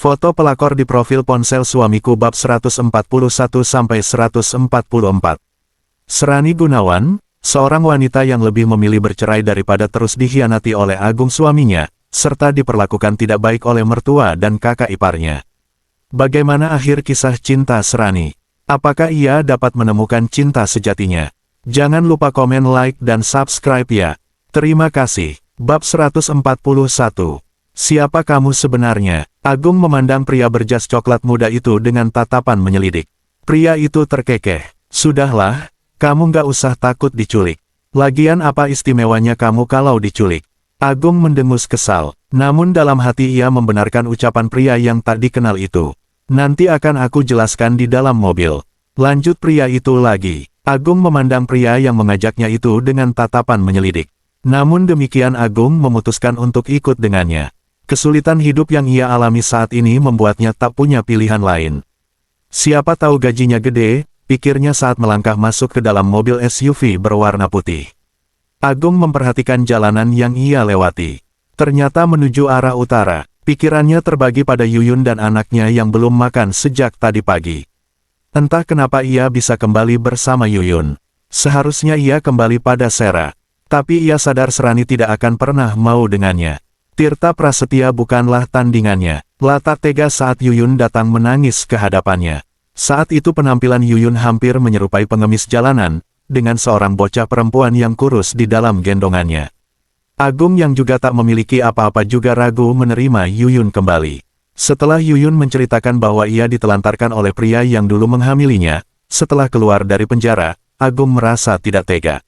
Foto pelakor di profil ponsel suamiku bab 141-144. Serani Gunawan, seorang wanita yang lebih memilih bercerai daripada terus dikhianati oleh Agung suaminya, serta diperlakukan tidak baik oleh mertua dan kakak iparnya. Bagaimana akhir kisah cinta Serani? Apakah ia dapat menemukan cinta sejatinya? Jangan lupa komen, like, dan subscribe ya. Terima kasih. Bab 141. Siapa kamu sebenarnya? Agung memandang pria berjas coklat muda itu dengan tatapan menyelidik. Pria itu terkekeh. Sudahlah, kamu nggak usah takut diculik. Lagian apa istimewanya kamu kalau diculik? Agung mendengus kesal, namun dalam hati ia membenarkan ucapan pria yang tak dikenal itu. Nanti akan aku jelaskan di dalam mobil. Lanjut pria itu lagi. Agung memandang pria yang mengajaknya itu dengan tatapan menyelidik. Namun demikian Agung memutuskan untuk ikut dengannya. Kesulitan hidup yang ia alami saat ini membuatnya tak punya pilihan lain. Siapa tahu gajinya gede, pikirnya saat melangkah masuk ke dalam mobil SUV berwarna putih. Agung memperhatikan jalanan yang ia lewati. Ternyata menuju arah utara. Pikirannya terbagi pada Yuyun dan anaknya yang belum makan sejak tadi pagi. Entah kenapa ia bisa kembali bersama Yuyun. Seharusnya ia kembali pada Sera. Tapi ia sadar Serani tidak akan pernah mau dengannya. Tirta Prasetya bukanlah tandingannya. Latak tega saat Yuyun datang menangis ke hadapannya. Saat itu penampilan Yuyun hampir menyerupai pengemis jalanan, dengan seorang bocah perempuan yang kurus di dalam gendongannya. Agung yang juga tak memiliki apa-apa juga ragu menerima Yuyun kembali. Setelah Yuyun menceritakan bahwa ia ditelantarkan oleh pria yang dulu menghamilinya, setelah keluar dari penjara, Agung merasa tidak tega.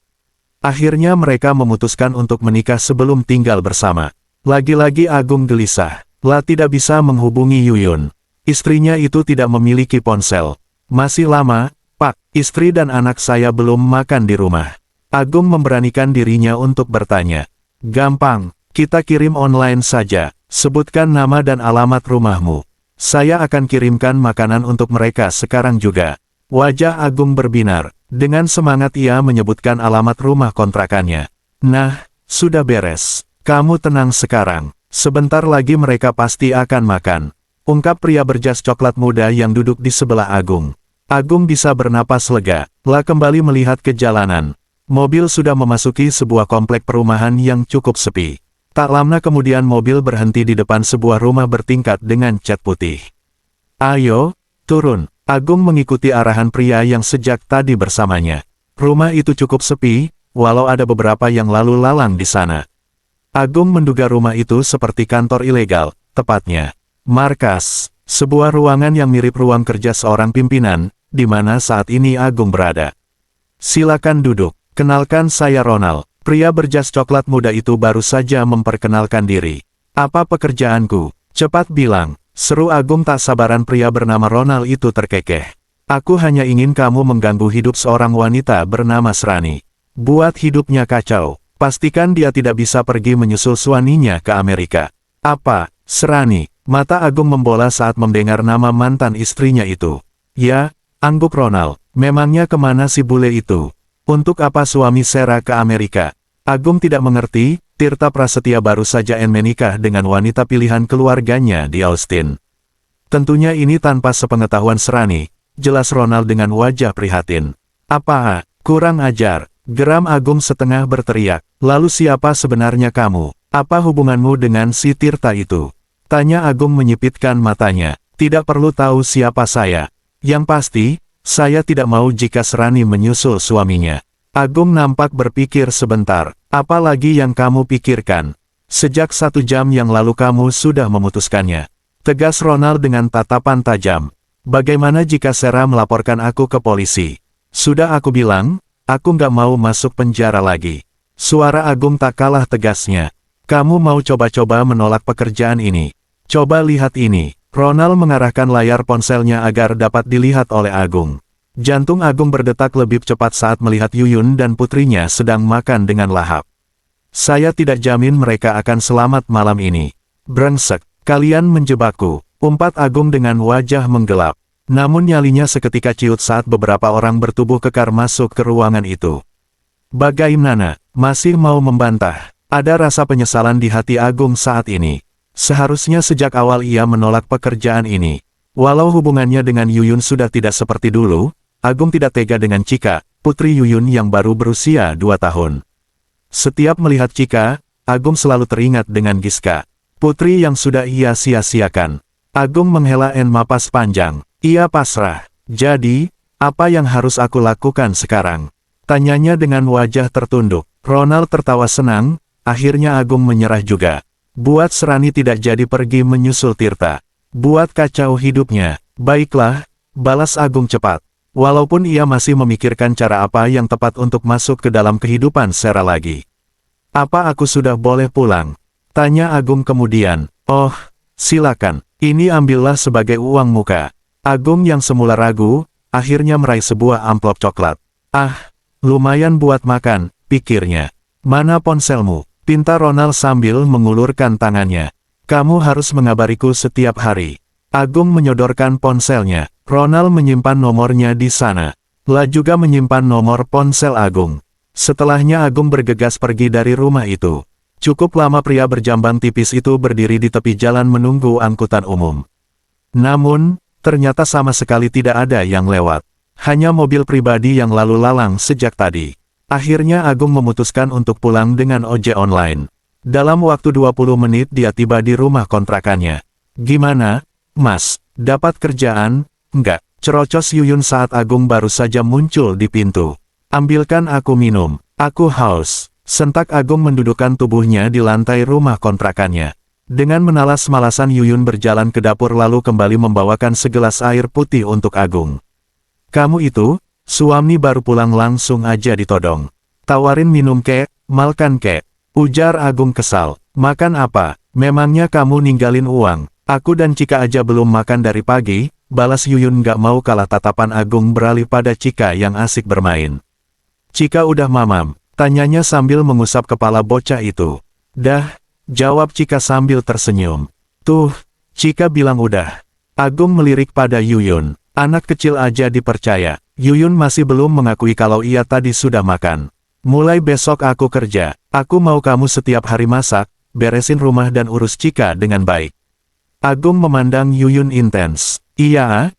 Akhirnya mereka memutuskan untuk menikah sebelum tinggal bersama. Lagi-lagi Agung gelisah, lah tidak bisa menghubungi Yuyun. Istrinya itu tidak memiliki ponsel. Masih lama, Pak, istri dan anak saya belum makan di rumah. Agung memberanikan dirinya untuk bertanya. Gampang, kita kirim online saja. Sebutkan nama dan alamat rumahmu. Saya akan kirimkan makanan untuk mereka sekarang juga. Wajah Agung berbinar. Dengan semangat ia menyebutkan alamat rumah kontrakannya. Nah, sudah beres. Kamu tenang sekarang. Sebentar lagi mereka pasti akan makan. Ungkap pria berjas coklat muda yang duduk di sebelah Agung. Agung bisa bernapas lega, lah kembali melihat ke jalanan. Mobil sudah memasuki sebuah komplek perumahan yang cukup sepi. Tak lama kemudian mobil berhenti di depan sebuah rumah bertingkat dengan cat putih. Ayo, turun. Agung mengikuti arahan pria yang sejak tadi bersamanya. Rumah itu cukup sepi, walau ada beberapa yang lalu lalang di sana. Agung menduga rumah itu seperti kantor ilegal, tepatnya markas, sebuah ruangan yang mirip ruang kerja seorang pimpinan, di mana saat ini Agung berada. Silakan duduk, kenalkan saya Ronald. Pria berjas coklat muda itu baru saja memperkenalkan diri. Apa pekerjaanku? Cepat bilang. Seru Agung tak sabaran. Pria bernama Ronald itu terkekeh. Aku hanya ingin kamu mengganggu hidup seorang wanita bernama Serani. Buat hidupnya kacau. Pastikan dia tidak bisa pergi menyusul suaminya ke Amerika. Apa, Serani? Mata Agung membola saat mendengar nama mantan istrinya itu. Ya, angguk Ronald. Memangnya kemana si bule itu? Untuk apa suami Sera ke Amerika? Agung tidak mengerti. Tirta Prasetya baru saja menikah dengan wanita pilihan keluarganya di Austin. Tentunya ini tanpa sepengetahuan Serani, jelas Ronald dengan wajah prihatin. Apa, kurang ajar, geram Agung setengah berteriak. Lalu siapa sebenarnya kamu? Apa hubunganmu dengan si Tirta itu? Tanya Agung menyipitkan matanya. Tidak perlu tahu siapa saya. Yang pasti, saya tidak mau jika Serani menyusul suaminya. Agung nampak berpikir sebentar. Apa lagi yang kamu pikirkan? Sejak 1 jam yang lalu kamu sudah memutuskannya. Tegas Ronald dengan tatapan tajam. Bagaimana jika Sera melaporkan aku ke polisi? Sudah aku bilang, aku nggak mau masuk penjara lagi. Suara Agung tak kalah tegasnya. Kamu mau coba-coba menolak pekerjaan ini? Coba lihat ini. Ronald mengarahkan layar ponselnya agar dapat dilihat oleh Agung. Jantung Agung berdetak lebih cepat saat melihat Yuyun dan putrinya sedang makan dengan lahap. Saya tidak jamin mereka akan selamat malam ini. Brengsek, kalian menjebakku, umpat Agung dengan wajah menggelap. Namun nyalinya seketika ciut saat beberapa orang bertubuh kekar masuk ke ruangan itu. Bagaimana, masih mau membantah? Ada rasa penyesalan di hati Agung saat ini. Seharusnya sejak awal ia menolak pekerjaan ini. Walau hubungannya dengan Yuyun sudah tidak seperti dulu, Agung tidak tega dengan Chika, putri Yuyun yang baru berusia 2 tahun. Setiap melihat Chika, Agung selalu teringat dengan Giska, putri yang sudah ia sia-siakan. Agung menghela napas panjang. Ia pasrah. Jadi, apa yang harus aku lakukan sekarang? Tanyanya dengan wajah tertunduk. Ronald tertawa senang, akhirnya Agung menyerah juga. Buat Serani tidak jadi pergi menyusul Tirta. Buat kacau hidupnya. Baiklah, balas Agung cepat. Walaupun ia masih memikirkan cara apa yang tepat untuk masuk ke dalam kehidupan Sera lagi. Apa aku sudah boleh pulang? Tanya Agung kemudian. Oh, silakan. Ini ambillah sebagai uang muka. Agung yang semula ragu, akhirnya meraih sebuah amplop coklat. Ah, lumayan buat makan, pikirnya. Mana ponselmu? Pinta Ronald sambil mengulurkan tangannya. Kamu harus mengabariku setiap hari. Agung menyodorkan ponselnya. Ronald menyimpan nomornya di sana. La juga menyimpan nomor ponsel Agung. Setelahnya Agung bergegas pergi dari rumah itu. Cukup lama pria berjambang tipis itu berdiri di tepi jalan menunggu angkutan umum. Namun, ternyata sama sekali tidak ada yang lewat. Hanya mobil pribadi yang lalu lalang sejak tadi. Akhirnya Agung memutuskan untuk pulang dengan ojek online. Dalam waktu 20 menit dia tiba di rumah kontrakannya. Gimana, Mas? Dapat kerjaan? Enggak, cerocos Yuyun saat Agung baru saja muncul di pintu. Ambilkan aku minum. Aku haus. Sentak Agung mendudukkan tubuhnya di lantai rumah kontrakannya. Dengan menalas-malasan Yuyun berjalan ke dapur lalu kembali membawakan segelas air putih untuk Agung. Kamu itu, suami baru pulang langsung aja ditodong. Tawarin minum kek, malkan kek. Ujar Agung kesal. Makan apa? Memangnya kamu ninggalin uang? Aku dan Chika aja belum makan dari pagi, balas Yuyun gak mau kalah tatapan Agung beralih pada Chika yang asik bermain. Chika udah mamam, tanyanya sambil mengusap kepala bocah itu. Dah, jawab Chika sambil tersenyum. Tuh, Chika bilang udah. Agung melirik pada Yuyun. Anak kecil aja dipercaya. Yuyun masih belum mengakui kalau ia tadi sudah makan. Mulai besok aku kerja. Aku mau kamu setiap hari masak, beresin rumah dan urus Chika dengan baik. Agung memandang Yuyun intens. Iya,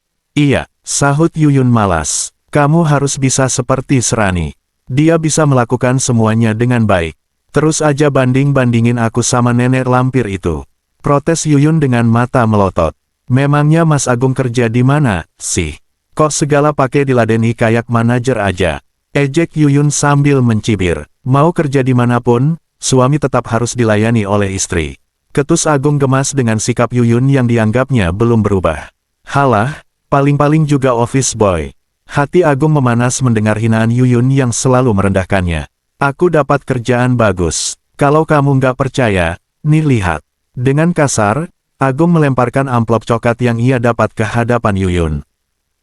sahut Yuyun malas. Kamu harus bisa seperti Serani. Dia bisa melakukan semuanya dengan baik. Terus aja banding-bandingin aku sama nenek lampir itu. Protes Yuyun dengan mata melotot. Memangnya Mas Agung kerja di mana, sih? Kok segala pakai diladeni kayak manajer aja? Ejek Yuyun sambil mencibir. Mau kerja dimanapun, suami tetap harus dilayani oleh istri. Ketus Agung gemas dengan sikap Yuyun yang dianggapnya belum berubah. Halah, paling-paling juga office boy. Hati Agung memanas mendengar hinaan Yuyun yang selalu merendahkannya. Aku dapat kerjaan bagus. Kalau kamu nggak percaya, nih lihat. Dengan kasar, Agung melemparkan amplop coklat yang ia dapat ke hadapan Yuyun.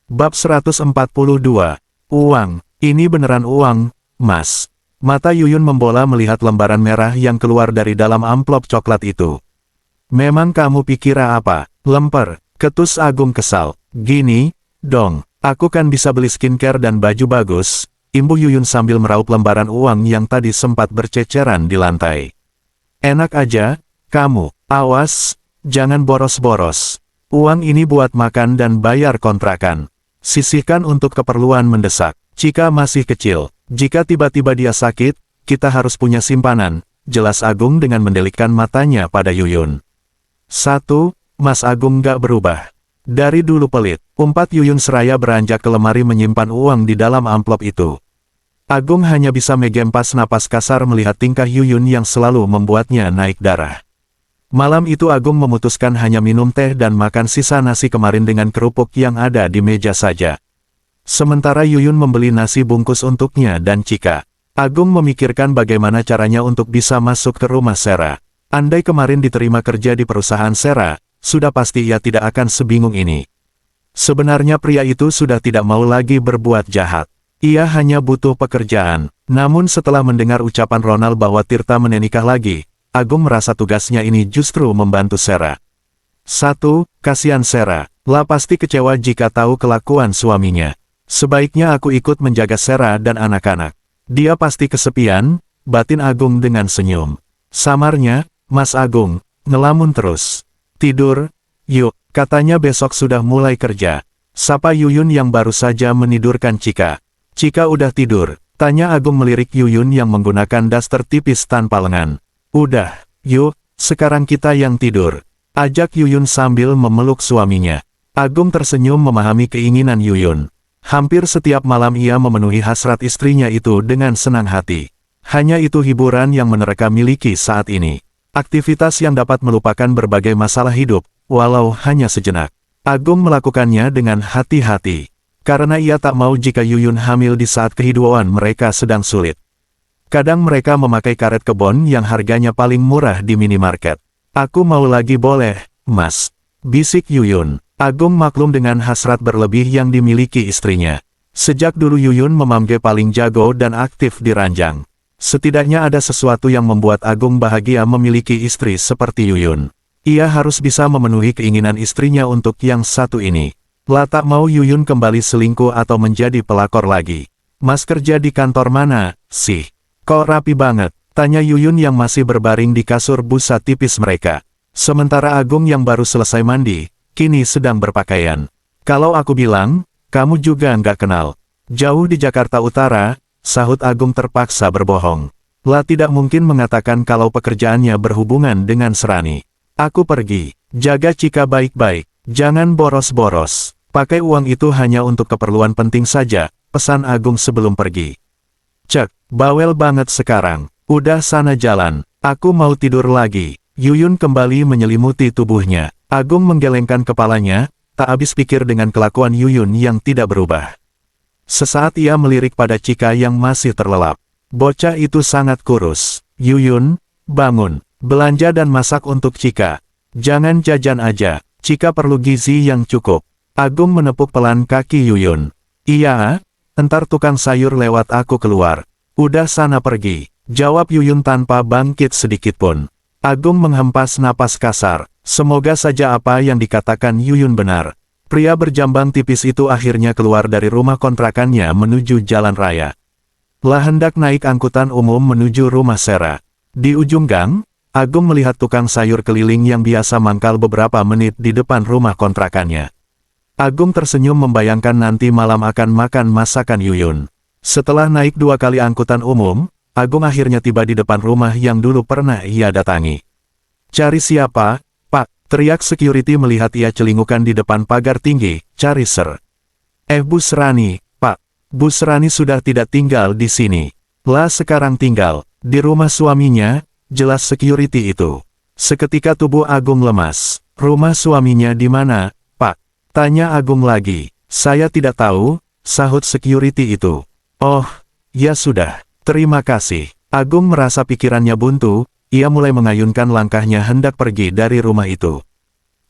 Bab 142. Uang. Ini beneran uang, Mas. Mata Yuyun membola melihat lembaran merah yang keluar dari dalam amplop coklat itu. Memang kamu pikir apa? Lemper. Ketus Agung kesal. Gini, dong. Aku kan bisa beli skincare dan baju bagus. Imbuh Yuyun sambil meraup lembaran uang yang tadi sempat berceceran di lantai. Enak aja, kamu. Awas, jangan boros-boros. Uang ini buat makan dan bayar kontrakan. Sisihkan untuk keperluan mendesak. Chika masih kecil. Jika tiba-tiba dia sakit, kita harus punya simpanan, jelas Agung dengan mendelikkan matanya pada Yuyun. 1. Mas Agung gak berubah. Dari dulu pelit, umpat Yuyun seraya beranjak ke lemari menyimpan uang di dalam amplop itu. Agung hanya bisa mengempas napas kasar melihat tingkah Yuyun yang selalu membuatnya naik darah. Malam itu Agung memutuskan hanya minum teh dan makan sisa nasi kemarin dengan kerupuk yang ada di meja saja. Sementara Yuyun membeli nasi bungkus untuknya dan Chika. Agung memikirkan bagaimana caranya untuk bisa masuk ke rumah Sera. Andai kemarin diterima kerja di perusahaan Sera, sudah pasti ia tidak akan sebingung ini. Sebenarnya pria itu sudah tidak mau lagi berbuat jahat. Ia hanya butuh pekerjaan. Namun setelah mendengar ucapan Ronald bahwa Tirta menikah lagi, Agung merasa tugasnya ini justru membantu Sera. 1. Kasihan Sera. La pasti kecewa jika tahu kelakuan suaminya. Sebaiknya aku ikut menjaga Sera dan anak-anak. Dia pasti kesepian, batin Agung dengan senyum. Samarnya, Mas Agung, ngelamun terus. Tidur, yuk, katanya besok sudah mulai kerja. Sapa Yuyun yang baru saja menidurkan Cika. Cika udah tidur, tanya Agung melirik Yuyun yang menggunakan daster tipis tanpa lengan. Udah, yuk, sekarang kita yang tidur. Ajak Yuyun sambil memeluk suaminya. Agung tersenyum memahami keinginan Yuyun. Hampir setiap malam ia memenuhi hasrat istrinya itu dengan senang hati. Hanya itu hiburan yang mereka miliki saat ini. Aktivitas yang dapat melupakan berbagai masalah hidup, walau hanya sejenak. Agung melakukannya dengan hati-hati, karena ia tak mau jika Yuyun hamil di saat kehidupan mereka sedang sulit. Kadang mereka memakai karet kebon yang harganya paling murah di minimarket. Aku mau lagi boleh, Mas, bisik Yuyun. Agung maklum dengan hasrat berlebih yang dimiliki istrinya. Sejak dulu Yuyun memamge paling jago dan aktif di ranjang. Setidaknya ada sesuatu yang membuat Agung bahagia memiliki istri seperti Yuyun. Ia harus bisa memenuhi keinginan istrinya untuk yang satu ini. Lah tak mau Yuyun kembali selingkuh atau menjadi pelakor lagi. Mas kerja di kantor mana, sih? Kok rapi banget? Tanya Yuyun yang masih berbaring di kasur busa tipis mereka. Sementara Agung yang baru selesai mandi, kini sedang berpakaian. Kalau aku bilang, kamu juga nggak kenal. Jauh di Jakarta Utara, sahut Agung terpaksa berbohong. Lah tidak mungkin mengatakan kalau pekerjaannya berhubungan dengan Serani. Aku pergi, jaga Cika baik-baik, jangan boros-boros. Pakai uang itu hanya untuk keperluan penting saja, pesan Agung sebelum pergi. Cek, bawel banget sekarang, udah sana jalan, aku mau tidur lagi. Yuyun kembali menyelimuti tubuhnya. Agung menggelengkan kepalanya, tak habis pikir dengan kelakuan Yuyun yang tidak berubah. Sesaat ia melirik pada Cika yang masih terlelap. Bocah itu sangat kurus. Yuyun, bangun. Belanja dan masak untuk Cika. Jangan jajan aja, Cika perlu gizi yang cukup. Agung menepuk pelan kaki Yuyun. Iya, entar tukang sayur lewat aku keluar. Udah sana pergi, jawab Yuyun tanpa bangkit sedikitpun. Agung menghempas napas kasar, semoga saja apa yang dikatakan Yuyun benar. Pria berjambang tipis itu akhirnya keluar dari rumah kontrakannya menuju jalan raya. Lah hendak naik angkutan umum menuju rumah Sera. Di ujung gang, Agung melihat tukang sayur keliling yang biasa mangkal beberapa menit di depan rumah kontrakannya. Agung tersenyum membayangkan nanti malam akan makan masakan Yuyun. Setelah naik 2 kali angkutan umum, Agung akhirnya tiba di depan rumah yang dulu pernah ia datangi. Cari siapa, Pak? Teriak security melihat ia celingukan di depan pagar tinggi. Cari Ser. Bu Serani, Pak. Bu Serani sudah tidak tinggal di sini. Lah sekarang tinggal di rumah suaminya. Jelas security itu. Seketika tubuh Agung lemas. Rumah suaminya di mana, Pak? Tanya Agung lagi. Saya tidak tahu, sahut security itu. Oh, ya sudah, terima kasih. Agung merasa pikirannya buntu, ia mulai mengayunkan langkahnya hendak pergi dari rumah itu.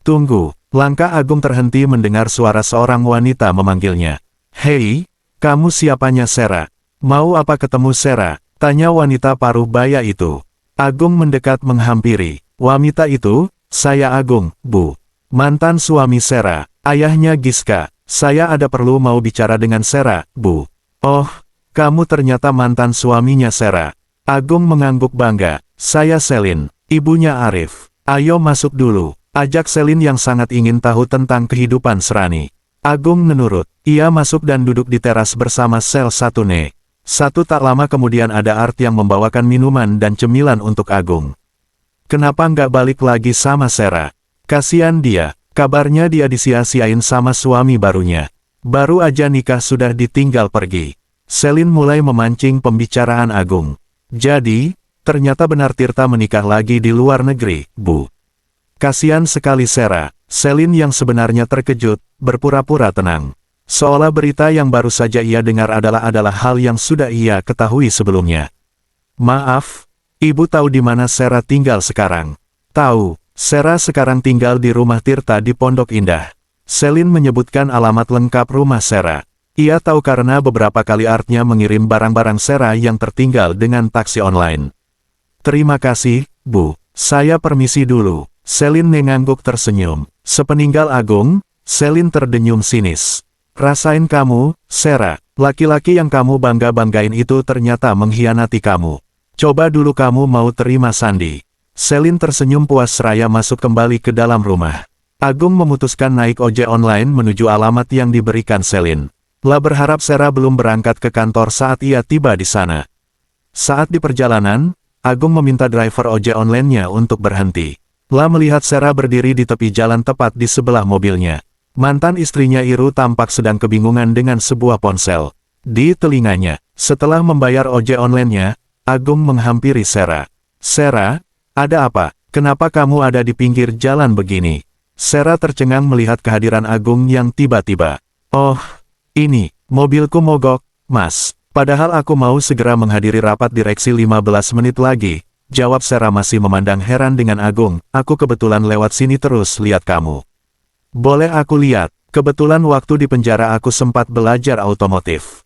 Tunggu, langkah Agung terhenti mendengar suara seorang wanita memanggilnya. Hei, kamu siapanya Sera? Mau apa ketemu Sera? Tanya wanita paruh baya itu. Agung mendekat menghampiri. Wanita itu, saya Agung, Bu. Mantan suami Sera, ayahnya Giska. Saya ada perlu mau bicara dengan Sera, Bu. Oh, kamu ternyata mantan suaminya Sera. Agung mengangguk bangga. Saya Selin, ibunya Arif. Ayo masuk dulu. Ajak Selin yang sangat ingin tahu tentang kehidupan Serani. Agung menurut. Ia masuk dan duduk di teras bersama Sel Satune. Tak lama kemudian ada Art yang membawakan minuman dan cemilan untuk Agung. Kenapa nggak balik lagi sama Sera? Kasian dia, kabarnya dia disia-siain sama suami barunya. Baru aja nikah sudah ditinggal pergi. Selin mulai memancing pembicaraan Agung. Jadi, ternyata benar Tirta menikah lagi di luar negeri, Bu. Kasian sekali Sera. Selin yang sebenarnya terkejut, berpura-pura tenang. Seolah berita yang baru saja ia dengar adalah hal yang sudah ia ketahui sebelumnya. Maaf, Ibu tahu di mana Sera tinggal sekarang? Tahu, Sera sekarang tinggal di rumah Tirta di Pondok Indah. Selin menyebutkan alamat lengkap rumah Sera. Ia tahu karena beberapa kali Artnya mengirim barang-barang Sera yang tertinggal dengan taksi online. Terima kasih, Bu. Saya permisi dulu. Selin mengangguk tersenyum. Sepeninggal Agung, Selin terdenyum sinis. Rasain kamu, Sera, laki-laki yang kamu bangga-banggain itu ternyata mengkhianati kamu. Coba dulu kamu mau terima Sandi. Selin tersenyum puas seraya masuk kembali ke dalam rumah. Agung memutuskan naik ojek online menuju alamat yang diberikan Selin. La berharap Sera belum berangkat ke kantor saat ia tiba di sana. Saat di perjalanan, Agung meminta driver ojek online-nya untuk berhenti. La melihat Sera berdiri di tepi jalan tepat di sebelah mobilnya. Mantan istrinya Iru tampak sedang kebingungan dengan sebuah ponsel di telinganya. Setelah membayar ojek online-nya, Agung menghampiri Sera. "Sera, ada apa? Kenapa kamu ada di pinggir jalan begini?" Sera tercengang melihat kehadiran Agung yang tiba-tiba. "Oh, ini, mobilku mogok, Mas. Padahal aku mau segera menghadiri rapat direksi 15 menit lagi," jawab Sera masih memandang heran dengan Agung. "Aku kebetulan lewat sini terus lihat kamu." "Boleh aku lihat? Kebetulan waktu di penjara aku sempat belajar otomotif."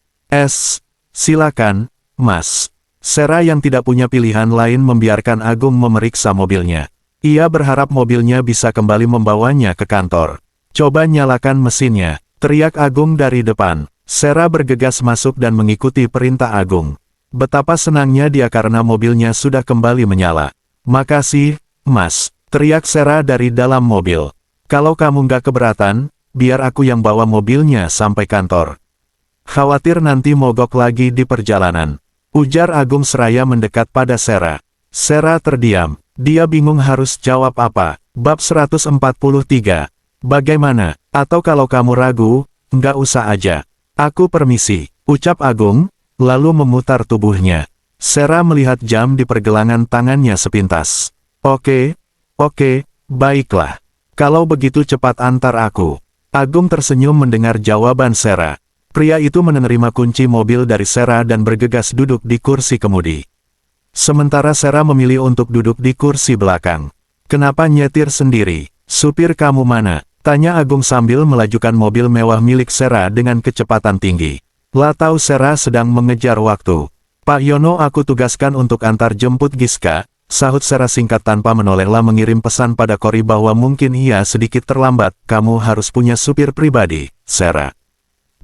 Silakan, Mas." Sera yang tidak punya pilihan lain membiarkan Agung memeriksa mobilnya. Ia berharap mobilnya bisa kembali membawanya ke kantor. "Coba nyalakan mesinnya," teriak Agung dari depan. Sera bergegas masuk dan mengikuti perintah Agung. Betapa senangnya dia karena mobilnya sudah kembali menyala. "Makasih, Mas," teriak Sera dari dalam mobil. "Kalau kamu nggak keberatan, biar aku yang bawa mobilnya sampai kantor. Khawatir nanti mogok lagi di perjalanan," ujar Agung seraya mendekat pada Sera. Sera terdiam. Dia bingung harus jawab apa. Bab 143. "Bagaimana? Atau kalau kamu ragu, nggak usah aja. Aku permisi," ucap Agung, lalu memutar tubuhnya. Sera melihat jam di pergelangan tangannya sepintas. Oke, baiklah. Kalau begitu cepat antar aku." Agung tersenyum mendengar jawaban Sera. Pria itu menerima kunci mobil dari Sera dan bergegas duduk di kursi kemudi. Sementara Sera memilih untuk duduk di kursi belakang. "Kenapa nyetir sendiri? Supir kamu mana?" tanya Agung sambil melajukan mobil mewah milik Sera dengan kecepatan tinggi. "La tahu Sera sedang mengejar waktu. Pak Yono aku tugaskan untuk antar jemput Giska," sahut Sera singkat tanpa menoleh. La mengirim pesan pada Kori bahwa mungkin ia sedikit terlambat. "Kamu harus punya supir pribadi, Sera.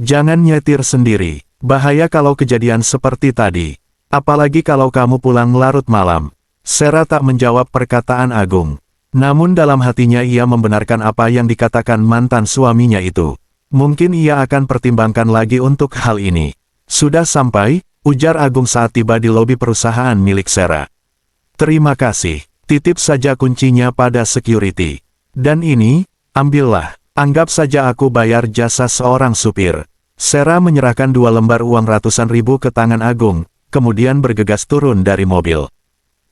Jangan nyetir sendiri. Bahaya kalau kejadian seperti tadi. Apalagi kalau kamu pulang larut malam." Sera tak menjawab perkataan Agung. Namun dalam hatinya ia membenarkan apa yang dikatakan mantan suaminya itu. Mungkin ia akan pertimbangkan lagi untuk hal ini. "Sudah sampai," ujar Agung saat tiba di lobi perusahaan milik Sera. "Terima kasih. Titip saja kuncinya pada security. Dan ini, ambillah. Anggap saja aku bayar jasa seorang supir." Sera menyerahkan 2 lembar uang ratusan ribu ke tangan Agung, kemudian bergegas turun dari mobil.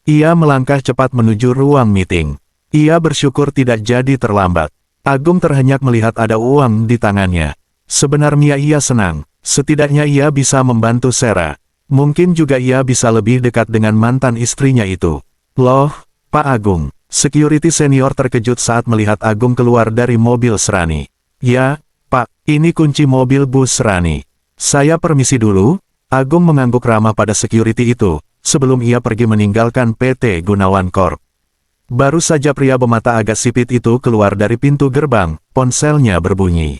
Ia melangkah cepat menuju ruang meeting. Ia bersyukur tidak jadi terlambat. Agung terhenyak melihat ada uang di tangannya. Sebenarnya ia senang, setidaknya ia bisa membantu Sera. Mungkin juga ia bisa lebih dekat dengan mantan istrinya itu. "Loh, Pak Agung." Security senior terkejut saat melihat Agung keluar dari mobil Serani. "Ya, Pak, ini kunci mobil Bu Serani. Saya permisi dulu." Agung mengangguk ramah pada security itu, sebelum ia pergi meninggalkan PT Gunawan Corp. Baru saja pria bermata agak sipit itu keluar dari pintu gerbang, ponselnya berbunyi.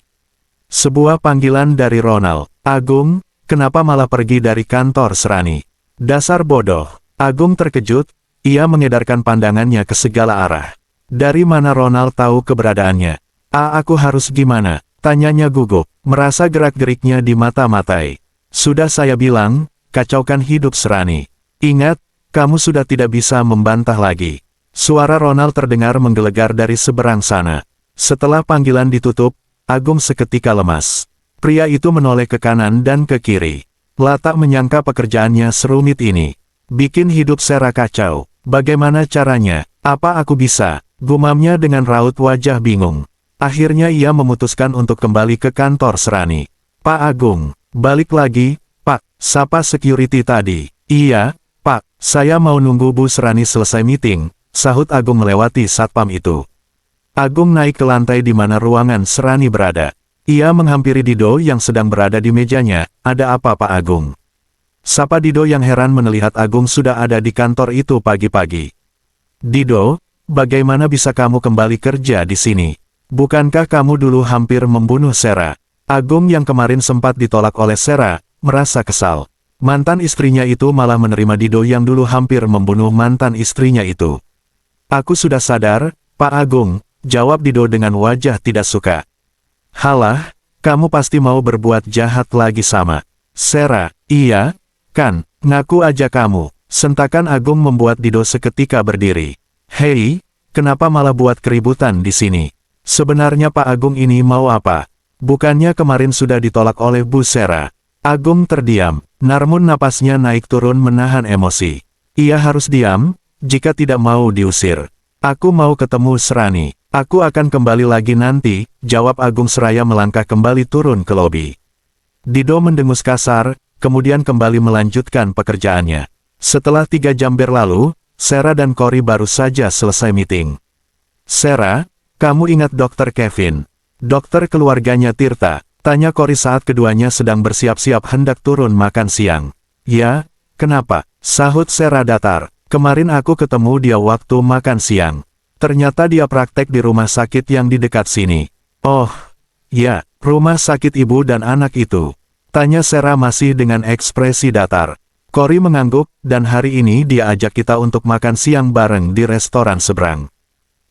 Sebuah panggilan dari Ronald. "Agung, kenapa malah pergi dari kantor Serani?" "Dasar bodoh." Agung terkejut. Ia mengedarkan pandangannya ke segala arah. Dari mana Ronald tahu keberadaannya? Aku harus gimana?" tanyanya gugup, merasa gerak-geriknya di mata-matai. "Sudah saya bilang, kacaukan hidup Serani. Ingat, kamu sudah tidak bisa membantah lagi." Suara Ronald terdengar menggelegar dari seberang sana. Setelah panggilan ditutup, Agung seketika lemas. Pria itu menoleh ke kanan dan ke kiri. La tak menyangka pekerjaannya serumit ini. Bikin hidup Sera kacau. Bagaimana caranya? "Apa aku bisa?" gumamnya dengan raut wajah bingung. Akhirnya ia memutuskan untuk kembali ke kantor Serani. "Pak Agung, balik lagi, Pak," sapa security tadi. "Iya, Pak, saya mau nunggu Bu Serani selesai meeting," sahut Agung melewati satpam itu. Agung naik ke lantai di mana ruangan Serani berada. Ia menghampiri Dido yang sedang berada di mejanya. "Ada apa Pak Agung?" sapa Dido yang heran melihat Agung sudah ada di kantor itu pagi-pagi. "Dido, bagaimana bisa kamu kembali kerja di sini? Bukankah kamu dulu hampir membunuh Sera?" Agung yang kemarin sempat ditolak oleh Sera, merasa kesal. Mantan istrinya itu malah menerima Dido yang dulu hampir membunuh mantan istrinya itu. Aku sudah sadar, Pak Agung, jawab Dido dengan wajah tidak suka. Halah, kamu pasti mau berbuat jahat lagi sama Sera. Iya, kan, ngaku aja kamu. Sentakan Agung membuat Dido seketika berdiri. Hei, kenapa malah buat keributan di sini? Sebenarnya Pak Agung ini mau apa? Bukannya kemarin sudah ditolak oleh Bu Sera. Agung terdiam, namun napasnya naik turun menahan emosi. Ia harus diam, jika tidak mau diusir. Aku mau ketemu Serani. Aku akan kembali lagi nanti, jawab Agung seraya melangkah kembali turun ke lobi. Dido mendengus kasar, kemudian kembali melanjutkan pekerjaannya. Setelah 3 jam berlalu, Sera dan Cory baru saja selesai meeting. Sera, kamu ingat Dr. Kevin? Dokter keluarganya Tirta, tanya Cory saat keduanya sedang bersiap-siap hendak turun makan siang. Ya, kenapa? Sahut Sera datar. Kemarin aku ketemu dia waktu makan siang. Ternyata dia praktek di rumah sakit yang di dekat sini. Oh, ya, rumah sakit ibu dan anak itu. Tanya Sera masih dengan ekspresi datar. Cory mengangguk, dan hari ini dia ajak kita untuk makan siang bareng di restoran seberang.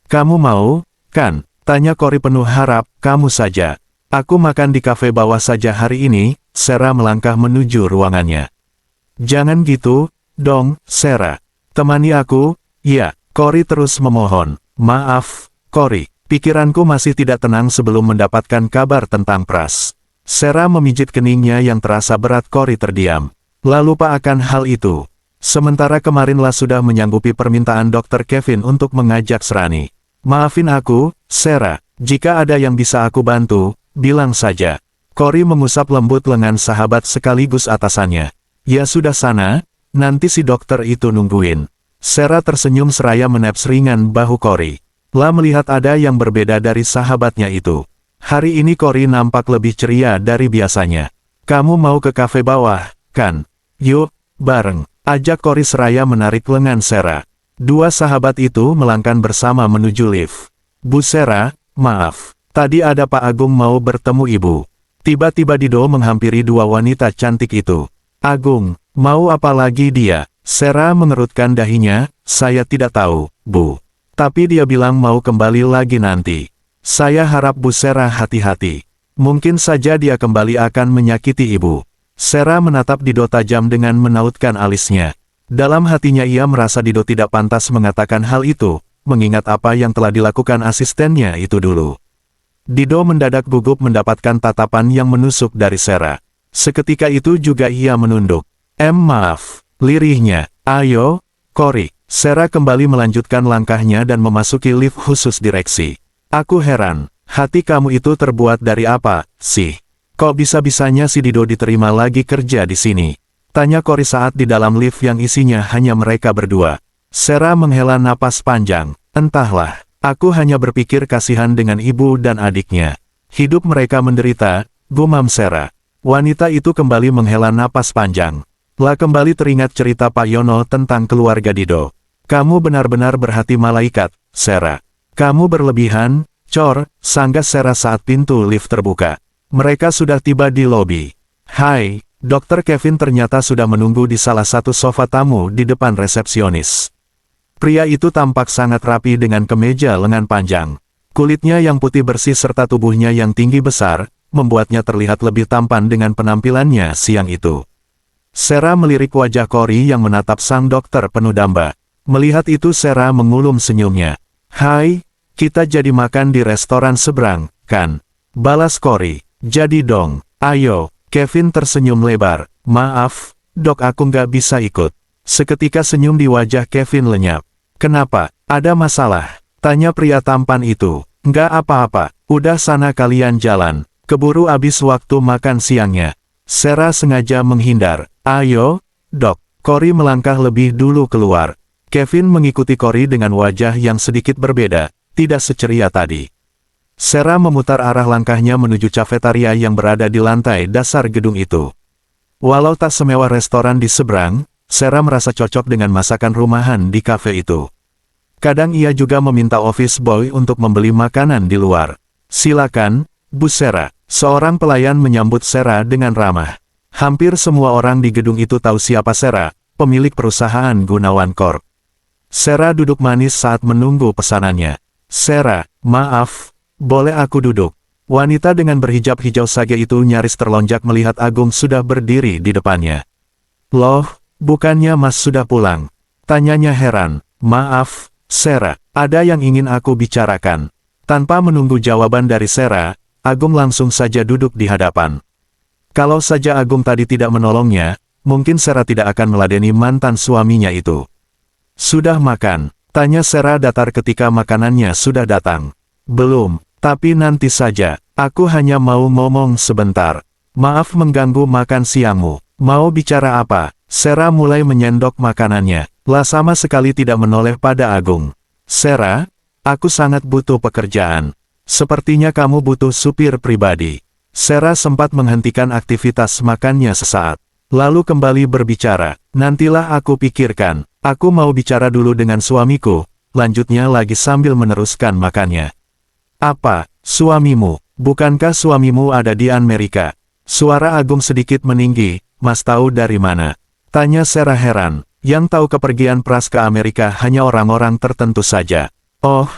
Kamu mau, kan? Tanya Cory penuh harap. Kamu saja. Aku makan di kafe bawah saja hari ini. Sera melangkah menuju ruangannya. Jangan gitu, dong, Sera. Temani aku, ya. Cory terus memohon. Maaf, Cory. Pikiranku masih tidak tenang sebelum mendapatkan kabar tentang Pras. Sera memijit keningnya yang terasa berat. Cory terdiam. Lalu lupa akan hal itu. Sementara kemarinlah sudah menyanggupi permintaan Dr. Kevin untuk mengajak Serani. Maafin aku, Sera. Jika ada yang bisa aku bantu, bilang saja. Cory mengusap lembut lengan sahabat sekaligus atasannya. Ya sudah sana, nanti si dokter itu nungguin. Sera tersenyum seraya menaps ringan bahu Cory. Lah melihat ada yang berbeda dari sahabatnya itu. Hari ini Cory nampak lebih ceria dari biasanya. Kamu mau ke kafe bawah, kan? Yuk, bareng. Ajak Cory seraya menarik lengan Sera. Dua sahabat itu melangkah bersama menuju lift. Bu Sera, maaf. Tadi ada Pak Agung mau bertemu ibu. Tiba-tiba Dido menghampiri dua wanita cantik itu. Agung, mau apa lagi dia? Sera mengerutkan dahinya, saya tidak tahu, Bu. Tapi dia bilang mau kembali lagi nanti. Saya harap Bu Sera hati-hati. Mungkin saja dia kembali akan menyakiti ibu. Sera menatap Dido tajam dengan menautkan alisnya. Dalam hatinya ia merasa Dido tidak pantas mengatakan hal itu, mengingat apa yang telah dilakukan asistennya itu dulu. Dido mendadak gugup mendapatkan tatapan yang menusuk dari Sera. Seketika itu juga ia menunduk. Maaf, lirihnya. Ayo, Cory. Sera kembali melanjutkan langkahnya dan memasuki lift khusus direksi. Aku heran, hati kamu itu terbuat dari apa, sih? Kok bisa-bisanya si Dido diterima lagi kerja di sini? Tanya Cory saat di dalam lift yang isinya hanya mereka berdua. Sera menghela napas panjang. Entahlah, aku hanya berpikir kasihan dengan ibu dan adiknya. Hidup mereka menderita, gumam Sera. Wanita itu kembali menghela napas panjang. Lah kembali teringat cerita Pak Yono tentang keluarga Dido. Kamu benar-benar berhati malaikat, Sera. Kamu berlebihan, cor, sanggas Sera saat pintu lift terbuka. Mereka sudah tiba di lobi. Hai, Dr. Kevin ternyata sudah menunggu di salah satu sofa tamu di depan resepsionis. Pria itu tampak sangat rapi dengan kemeja lengan panjang. Kulitnya yang putih bersih serta tubuhnya yang tinggi besar, membuatnya terlihat lebih tampan dengan penampilannya siang itu. Sera melirik wajah Cory yang menatap sang dokter penuh damba. Melihat itu Sera mengulum senyumnya. Hai, kita jadi makan di restoran seberang, kan? Balas Cory. Jadi dong, ayo. Kevin tersenyum lebar. Maaf, dok aku nggak bisa ikut. Seketika senyum di wajah Kevin lenyap. Kenapa? Ada masalah? Tanya pria tampan itu. Nggak apa-apa, udah sana kalian jalan. Keburu abis waktu makan siangnya. Sera sengaja menghindar. Ayo, dok. Cory melangkah lebih dulu keluar. Kevin mengikuti Cory dengan wajah yang sedikit berbeda, tidak seceria tadi. Sera memutar arah langkahnya menuju cafetaria yang berada di lantai dasar gedung itu. Walau tak semewah restoran di seberang, Sera merasa cocok dengan masakan rumahan di kafe itu. Kadang ia juga meminta office boy untuk membeli makanan di luar. Silakan, Bu Sera. Seorang pelayan menyambut Sera dengan ramah. Hampir semua orang di gedung itu tahu siapa Sera, pemilik perusahaan Gunawan Corp. Sarah duduk manis saat menunggu pesanannya. Sarah, maaf, boleh aku duduk? Wanita dengan berhijab hijau sage itu nyaris terlonjak melihat Agung sudah berdiri di depannya. Loh, bukannya Mas sudah pulang? Tanyanya heran. Maaf, Sarah, ada yang ingin aku bicarakan. Tanpa menunggu jawaban dari Sarah, Agung langsung saja duduk di hadapan. Kalau saja Agung tadi tidak menolongnya, mungkin Sarah tidak akan meladeni mantan suaminya itu. Sudah makan? Tanya Sarah datar ketika makanannya sudah datang. Belum, tapi nanti saja, aku hanya mau ngomong sebentar. Maaf mengganggu makan siangmu. Mau bicara apa? Sarah mulai menyendok makanannya. Lah sama sekali tidak menoleh pada Agung. Sarah, aku sangat butuh pekerjaan. Sepertinya kamu butuh supir pribadi. Sarah sempat menghentikan aktivitas makannya sesaat. Lalu kembali berbicara. Nantilah aku pikirkan. Aku mau bicara dulu dengan suamiku. Lanjutnya lagi sambil meneruskan makannya. Apa, suamimu? Bukankah suamimu ada di Amerika? Suara Agung sedikit meninggi. Mas tahu dari mana? Tanya Sarah heran. Yang tahu kepergian Pras ke Amerika hanya orang-orang tertentu saja. Oh,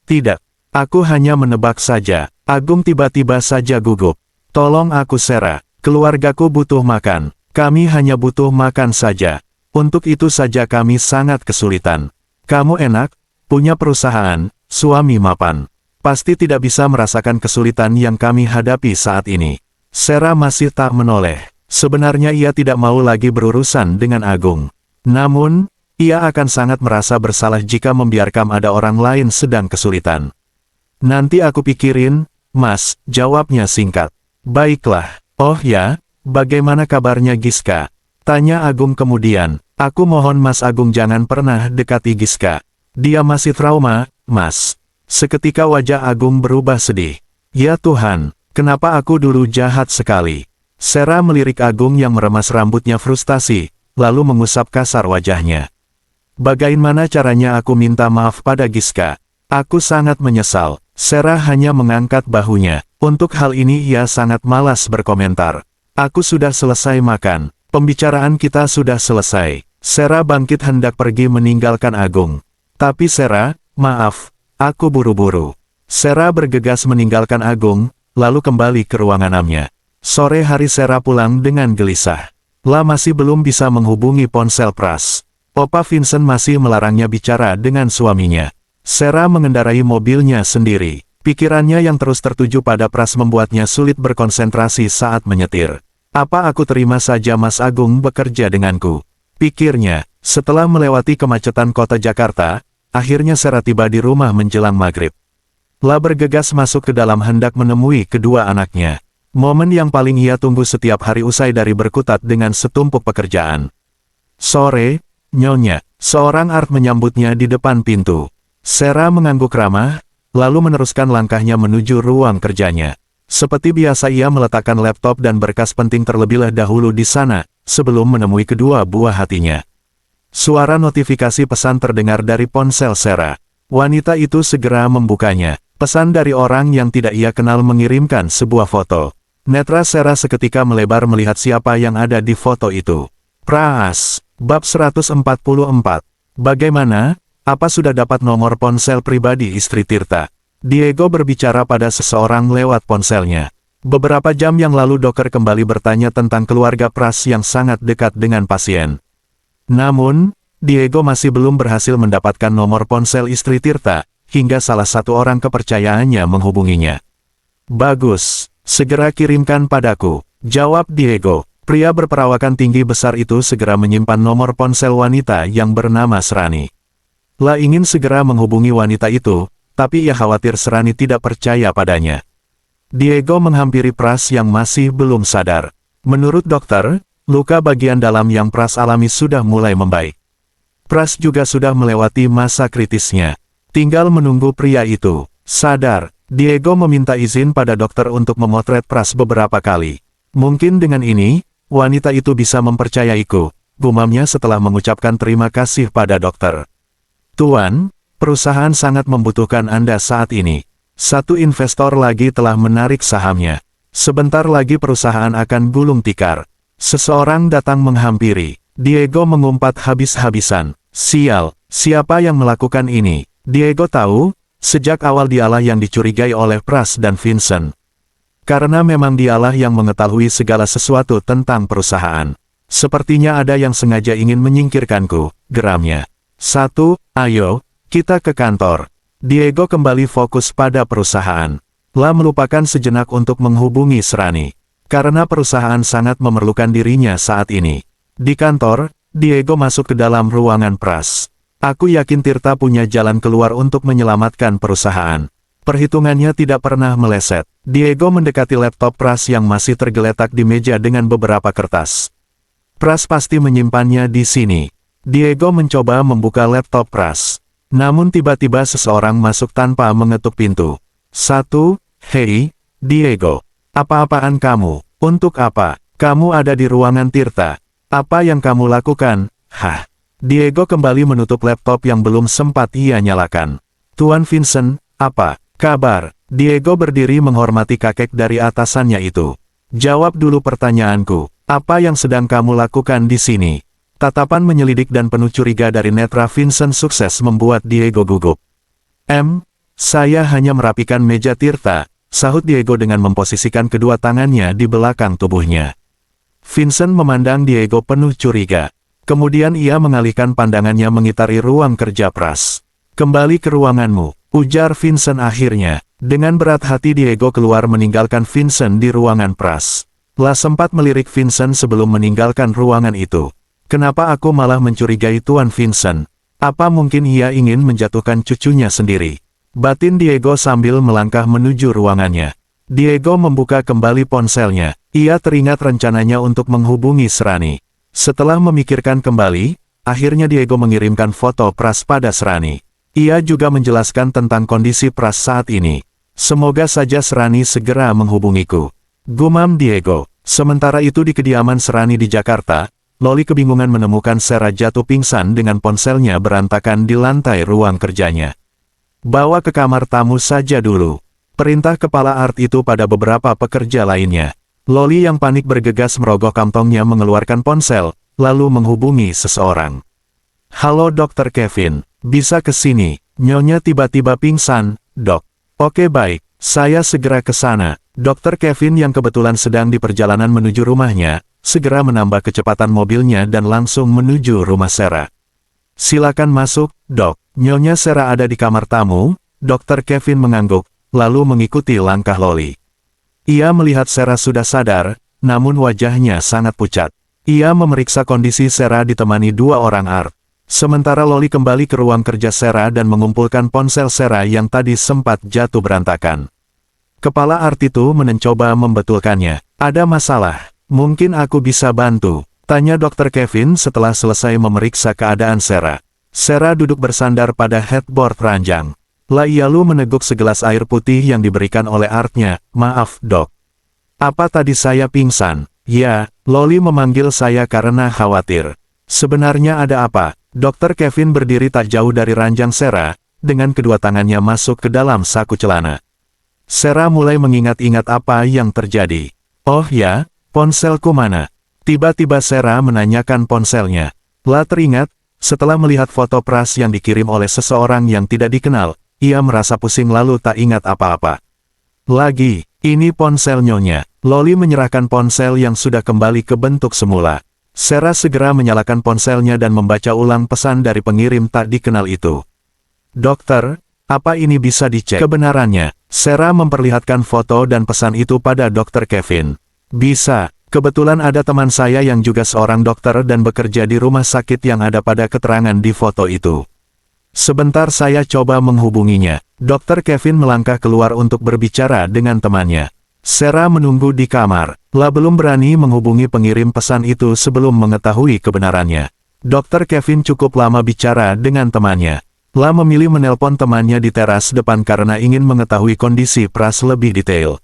tidak. Aku hanya menebak saja. Agung tiba-tiba saja gugup. Tolong aku Sarah, keluargaku butuh makan. Kami hanya butuh makan saja. Untuk itu saja kami sangat kesulitan. Kamu enak, punya perusahaan, suami mapan. Pasti tidak bisa merasakan kesulitan yang kami hadapi saat ini. Sarah masih tak menoleh. Sebenarnya ia tidak mau lagi berurusan dengan Agung. Namun, ia akan sangat merasa bersalah jika membiarkan ada orang lain sedang kesulitan. Nanti aku pikirin, Mas, jawabnya singkat. Baiklah. Oh ya, bagaimana kabarnya Giska? Tanya Agung kemudian. Aku mohon Mas Agung jangan pernah dekati Giska. Dia masih trauma, Mas. Seketika wajah Agung berubah sedih. Ya Tuhan, kenapa aku dulu jahat sekali? Sarah melirik Agung yang meremas rambutnya frustasi, lalu mengusap kasar wajahnya. Bagaimana caranya aku minta maaf pada Giska? Aku sangat menyesal. Sarah hanya mengangkat bahunya. Untuk hal ini ia sangat malas berkomentar. Aku sudah selesai makan. Pembicaraan kita sudah selesai. Sarah bangkit hendak pergi meninggalkan Agung. Tapi Sarah, maaf, aku buru-buru. Sarah bergegas meninggalkan Agung, lalu kembali ke ruangannya. Sore hari Sarah pulang dengan gelisah. Lah masih belum bisa menghubungi ponsel Pras. Opa Vincent masih melarangnya bicara dengan suaminya. Sarah mengendarai mobilnya sendiri. Pikirannya yang terus tertuju pada Pras membuatnya sulit berkonsentrasi saat menyetir. Apa aku terima saja Mas Agung bekerja denganku? Pikirnya, setelah melewati kemacetan kota Jakarta, akhirnya Sarah tiba di rumah menjelang maghrib. Lah bergegas masuk ke dalam hendak menemui kedua anaknya. Momen yang paling ia tunggu setiap hari usai dari berkutat dengan setumpuk pekerjaan. Sore, Nyonya, seorang Art menyambutnya di depan pintu. Sarah mengangguk ramah, lalu meneruskan langkahnya menuju ruang kerjanya. Seperti biasa ia meletakkan laptop dan berkas penting terlebih dahulu di sana, sebelum menemui kedua buah hatinya. Suara notifikasi pesan terdengar dari ponsel Sarah. Wanita itu segera membukanya. Pesan dari orang yang tidak ia kenal mengirimkan sebuah foto. Netra Sarah seketika melebar melihat siapa yang ada di foto itu. Pras, bab 144. Bagaimana? Apa sudah dapat nomor ponsel pribadi istri Tirta? Diego berbicara pada seseorang lewat ponselnya. Beberapa jam yang lalu dokter kembali bertanya tentang keluarga Pras yang sangat dekat dengan pasien. Namun, Diego masih belum berhasil mendapatkan nomor ponsel istri Tirta, hingga salah satu orang kepercayaannya menghubunginya. Bagus, segera kirimkan padaku, jawab Diego. Pria berperawakan tinggi besar itu segera menyimpan nomor ponsel wanita yang bernama Srani. Lah ingin segera menghubungi wanita itu, tapi ia khawatir Srani tidak percaya padanya. Diego menghampiri Pras yang masih belum sadar. Menurut dokter, luka bagian dalam yang Pras alami sudah mulai membaik. Pras juga sudah melewati masa kritisnya. Tinggal menunggu pria itu sadar. Diego meminta izin pada dokter untuk memotret Pras beberapa kali. Mungkin dengan ini, wanita itu bisa mempercayaiku, gumamnya setelah mengucapkan terima kasih pada dokter. Tuan, perusahaan sangat membutuhkan Anda saat ini. Satu investor lagi telah menarik sahamnya. Sebentar lagi perusahaan akan gulung tikar. Seseorang datang menghampiri. Diego mengumpat habis-habisan. Sial, Siapa yang melakukan ini? Diego tahu, sejak awal dialah yang dicurigai oleh Pras dan Vincent. Karena memang dialah yang mengetahui segala sesuatu tentang perusahaan. Sepertinya ada yang sengaja ingin menyingkirkanku, geramnya. 1. Ayo, kita ke kantor. Diego kembali fokus pada perusahaan. Melupakan sejenak untuk menghubungi Srani. Karena perusahaan sangat memerlukan dirinya saat ini. Di kantor, Diego masuk ke dalam ruangan Pras. Aku yakin Tirta punya jalan keluar untuk menyelamatkan perusahaan. Perhitungannya tidak pernah meleset. Diego mendekati laptop Pras yang masih tergeletak di meja dengan beberapa kertas. Pras pasti menyimpannya di sini. Diego mencoba membuka laptop Pras. Namun tiba-tiba seseorang masuk tanpa mengetuk pintu. 1. Hei, Diego. Apa-apaan kamu? Untuk apa? Kamu ada di ruangan Tirta. Apa yang kamu lakukan? Hah? Diego kembali menutup laptop yang belum sempat ia nyalakan. Tuan Vincent, apa kabar? Diego berdiri menghormati kakek dari atasannya itu. Jawab dulu pertanyaanku. Apa yang sedang kamu lakukan di sini? Tatapan menyelidik dan penuh curiga dari netra Vincent sukses membuat Diego gugup. Saya hanya merapikan meja Tirta, sahut Diego dengan memposisikan kedua tangannya di belakang tubuhnya. Vincent memandang Diego penuh curiga. Kemudian ia mengalihkan pandangannya mengitari ruang kerja Pras. Kembali ke ruanganmu, ujar Vincent akhirnya. Dengan berat hati Diego keluar meninggalkan Vincent di ruangan Pras. Sempat melirik Vincent sebelum meninggalkan ruangan itu. Kenapa aku malah mencurigai Tuan Vincent? Apa mungkin ia ingin menjatuhkan cucunya sendiri? Batin Diego sambil melangkah menuju ruangannya. Diego membuka kembali ponselnya. Ia teringat rencananya untuk menghubungi Srani. Setelah memikirkan kembali, akhirnya Diego mengirimkan foto Pras pada Srani. Ia juga menjelaskan tentang kondisi Pras saat ini. Semoga saja Srani segera menghubungiku. Gumam Diego. Sementara itu di kediaman Srani di Jakarta, Loli kebingungan menemukan Sera jatuh pingsan dengan ponselnya berantakan di lantai ruang kerjanya. Bawa ke kamar tamu saja dulu. Perintah kepala Art itu pada beberapa pekerja lainnya. Loli yang panik bergegas merogoh kantongnya mengeluarkan ponsel, lalu menghubungi seseorang. Halo Dr. Kevin, bisa ke sini? Nyonya tiba-tiba pingsan, dok. Oke baik, saya segera ke sana. Dr. Kevin yang kebetulan sedang di perjalanan menuju rumahnya, segera menambah kecepatan mobilnya dan langsung menuju rumah Sera. Silakan masuk, dok. Nyonya Sera ada di kamar tamu. Dr. Kevin mengangguk, lalu mengikuti langkah Loli. Ia melihat Sera sudah sadar, namun wajahnya sangat pucat. Ia memeriksa kondisi Sera ditemani dua orang Art. Sementara Loli kembali ke ruang kerja Sera dan mengumpulkan ponsel Sera yang tadi sempat jatuh berantakan. Kepala Art itu mencoba membetulkannya. Ada masalah, mungkin aku bisa bantu, tanya Dr. Kevin setelah selesai memeriksa keadaan Sera. Sera duduk bersandar pada headboard ranjang. Lalu meneguk segelas air putih yang diberikan oleh Artnya. Maaf, dok. Apa tadi saya pingsan? Ya, Loli memanggil saya karena khawatir. Sebenarnya ada apa? Dr. Kevin berdiri tak jauh dari ranjang Sera, dengan kedua tangannya masuk ke dalam saku celana. Sera mulai mengingat-ingat apa yang terjadi. Oh ya, ponselku mana? Tiba-tiba Sera menanyakan ponselnya. Teringat, setelah melihat foto Pras yang dikirim oleh seseorang yang tidak dikenal, ia merasa pusing lalu tak ingat apa-apa. Lagi, ini ponsel nyonya. Loli menyerahkan ponsel yang sudah kembali ke bentuk semula. Sera segera menyalakan ponselnya dan membaca ulang pesan dari pengirim tak dikenal itu. Dokter, apa ini bisa dicek kebenarannya? Sera memperlihatkan foto dan pesan itu pada Dr. Kevin. Bisa, kebetulan ada teman saya yang juga seorang dokter dan bekerja di rumah sakit yang ada pada keterangan di foto itu. Sebentar saya coba menghubunginya. Dr. Kevin melangkah keluar untuk berbicara dengan temannya. Sera menunggu di kamar. Belum berani menghubungi pengirim pesan itu sebelum mengetahui kebenarannya. Dr. Kevin cukup lama bicara dengan temannya. Memilih menelpon temannya di teras depan karena ingin mengetahui kondisi Pras lebih detail.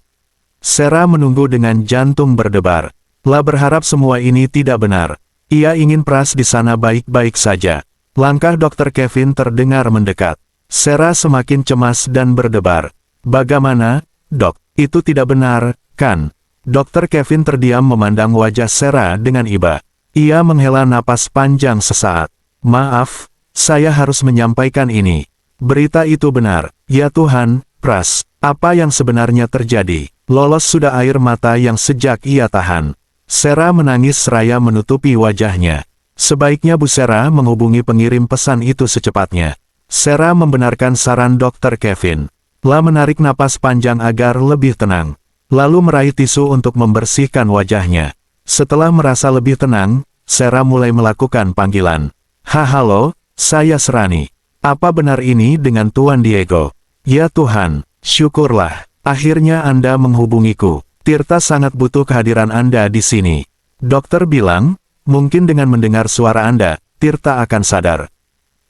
Sera menunggu dengan jantung berdebar. Berharap semua ini tidak benar. Ia ingin Pras di sana baik-baik saja. Langkah Dr. Kevin terdengar mendekat. Sera semakin cemas dan berdebar. Bagaimana, dok? Itu tidak benar, kan? Dr. Kevin terdiam memandang wajah Sera dengan iba. Ia menghela napas panjang sesaat. Maaf, saya harus menyampaikan ini. Berita itu benar. Ya Tuhan, Pras, apa yang sebenarnya terjadi? Lolos sudah air mata yang sejak ia tahan. Sarah menangis seraya menutupi wajahnya. Sebaiknya Bu Sarah menghubungi pengirim pesan itu secepatnya. Sarah membenarkan saran Dr. Kevin. La menarik napas panjang agar lebih tenang. Lalu meraih tisu untuk membersihkan wajahnya. Setelah merasa lebih tenang, Sarah mulai melakukan panggilan. Halo, saya Serani. Apa benar ini dengan Tuan Diego? Ya Tuhan, syukurlah. Akhirnya Anda menghubungiku. Tirta sangat butuh kehadiran Anda di sini. Dokter bilang, mungkin dengan mendengar suara Anda, Tirta akan sadar.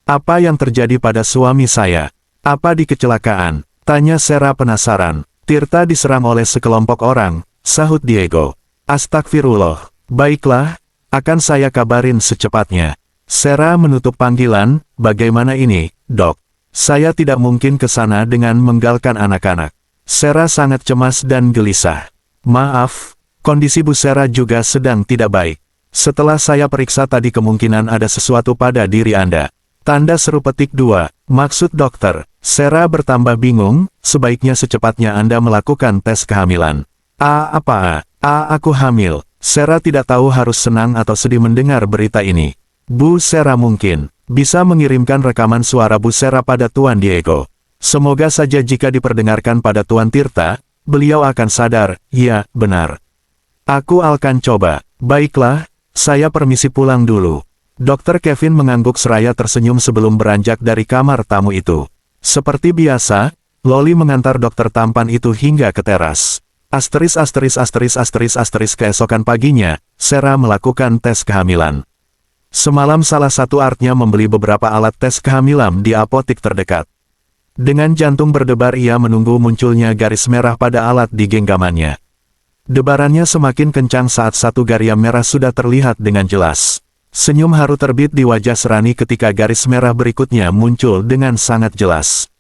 Apa yang terjadi pada suami saya? Apa di kecelakaan? Tanya Sarah penasaran. Tirta diserang oleh sekelompok orang, sahut Diego. Astagfirullah. Baiklah, akan saya kabarin secepatnya. Sarah menutup panggilan, bagaimana ini, Dok? Saya tidak mungkin ke sana dengan menggalakkan anak-anak. Sarah sangat cemas dan gelisah. Maaf, kondisi Bu Sarah juga sedang tidak baik. Setelah saya periksa tadi kemungkinan ada sesuatu pada diri Anda. Tanda seru petik 2, maksud dokter. Sarah bertambah bingung, sebaiknya secepatnya Anda melakukan tes kehamilan. Aku hamil. Sarah tidak tahu harus senang atau sedih mendengar berita ini. Bu Sarah mungkin bisa mengirimkan rekaman suara Bu Sarah pada Tuan Diego. Semoga saja jika diperdengarkan pada Tuan Tirta, beliau akan sadar. Ya, benar. Aku akan coba. Baiklah, saya permisi pulang dulu. Dr. Kevin mengangguk seraya tersenyum sebelum beranjak dari kamar tamu itu. Seperti biasa, Loli mengantar dokter tampan itu hingga ke teras. Keesokan paginya, Sarah melakukan tes kehamilan. Semalam salah satu artnya membeli beberapa alat tes kehamilan di apotik terdekat. Dengan jantung berdebar ia menunggu munculnya garis merah pada alat di genggamannya. Debarannya semakin kencang saat satu garis merah sudah terlihat dengan jelas. Senyum haru terbit di wajah Serani ketika garis merah berikutnya muncul dengan sangat jelas.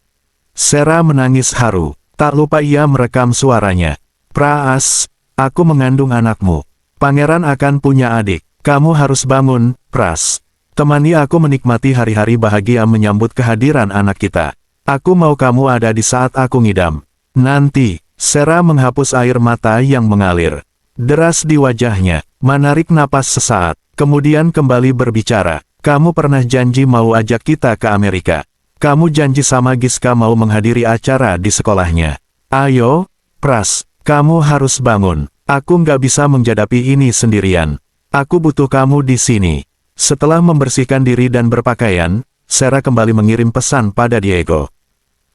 Sarah menangis haru, tak lupa ia merekam suaranya. Pras, aku mengandung anakmu. Pangeran akan punya adik. Kamu harus bangun, Pras. Temani aku menikmati hari-hari bahagia menyambut kehadiran anak kita. Aku mau kamu ada di saat aku ngidam. Nanti, Sarah menghapus air mata yang mengalir deras di wajahnya, menarik napas sesaat, kemudian kembali berbicara. Kamu pernah janji mau ajak kita ke Amerika. Kamu janji sama Giska mau menghadiri acara di sekolahnya. Ayo, Pras, kamu harus bangun. Aku nggak bisa menghadapi ini sendirian. Aku butuh kamu di sini. Setelah membersihkan diri dan berpakaian, Sarah kembali mengirim pesan pada Diego.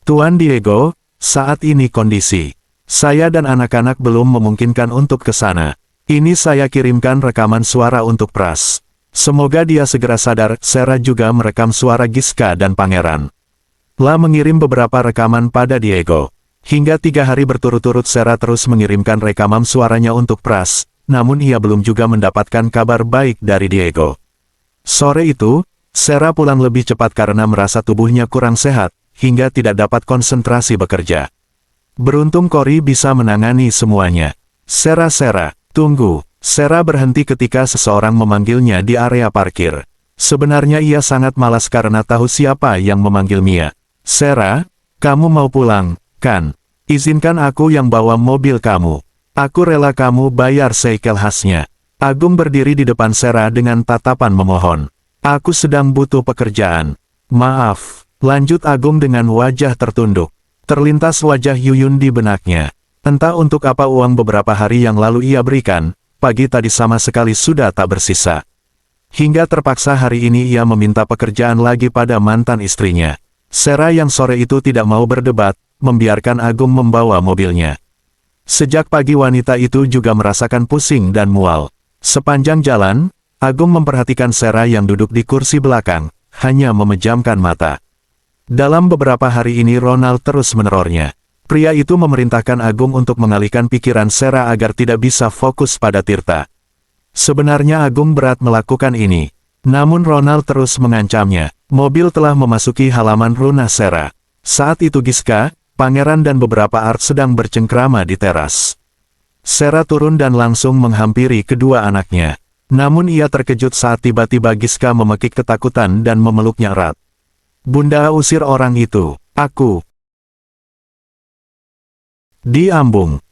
Tuan Diego, saat ini kondisi saya dan anak-anak belum memungkinkan untuk ke sana. Ini saya kirimkan rekaman suara untuk Pras. Semoga dia segera sadar. Sarah juga merekam suara Giska dan Pangeran. La mengirim beberapa rekaman pada Diego. Hingga 3 hari berturut-turut Sarah terus mengirimkan rekaman suaranya untuk Pras. Namun ia belum juga mendapatkan kabar baik dari Diego. Sore itu, Sarah pulang lebih cepat karena merasa tubuhnya kurang sehat, hingga tidak dapat konsentrasi bekerja. Beruntung Cory bisa menangani semuanya. Sarah, tunggu. Sarah berhenti ketika seseorang memanggilnya di area parkir. Sebenarnya ia sangat malas karena tahu siapa yang memanggil Mia. Sarah, kamu mau pulang, kan? Izinkan aku yang bawa mobil kamu. Aku rela kamu bayar sekel khasnya. Agung berdiri di depan Sarah dengan tatapan memohon. Aku sedang butuh pekerjaan. Maaf, lanjut Agung dengan wajah tertunduk. Terlintas wajah Yuyun di benaknya. Entah untuk apa uang beberapa hari yang lalu ia berikan, pagi tadi sama sekali sudah tak bersisa. Hingga terpaksa hari ini ia meminta pekerjaan lagi pada mantan istrinya. Sarah yang sore itu tidak mau berdebat, membiarkan Agung membawa mobilnya. Sejak pagi wanita itu juga merasakan pusing dan mual. Sepanjang jalan, Agung memperhatikan Sarah yang duduk di kursi belakang, hanya memejamkan mata. Dalam beberapa hari ini Ronald terus menerornya. Pria itu memerintahkan Agung untuk mengalihkan pikiran Sarah agar tidak bisa fokus pada Tirta. Sebenarnya Agung berat melakukan ini. Namun Ronald terus mengancamnya. Mobil telah memasuki halaman rumah Sarah. Saat itu Giska, Pangeran dan beberapa art sedang bercengkrama di teras. Sarah turun dan langsung menghampiri kedua anaknya. Namun ia terkejut saat tiba-tiba Giska memekik ketakutan dan memeluknya erat. Bunda, usir orang itu. Aku. Diambung.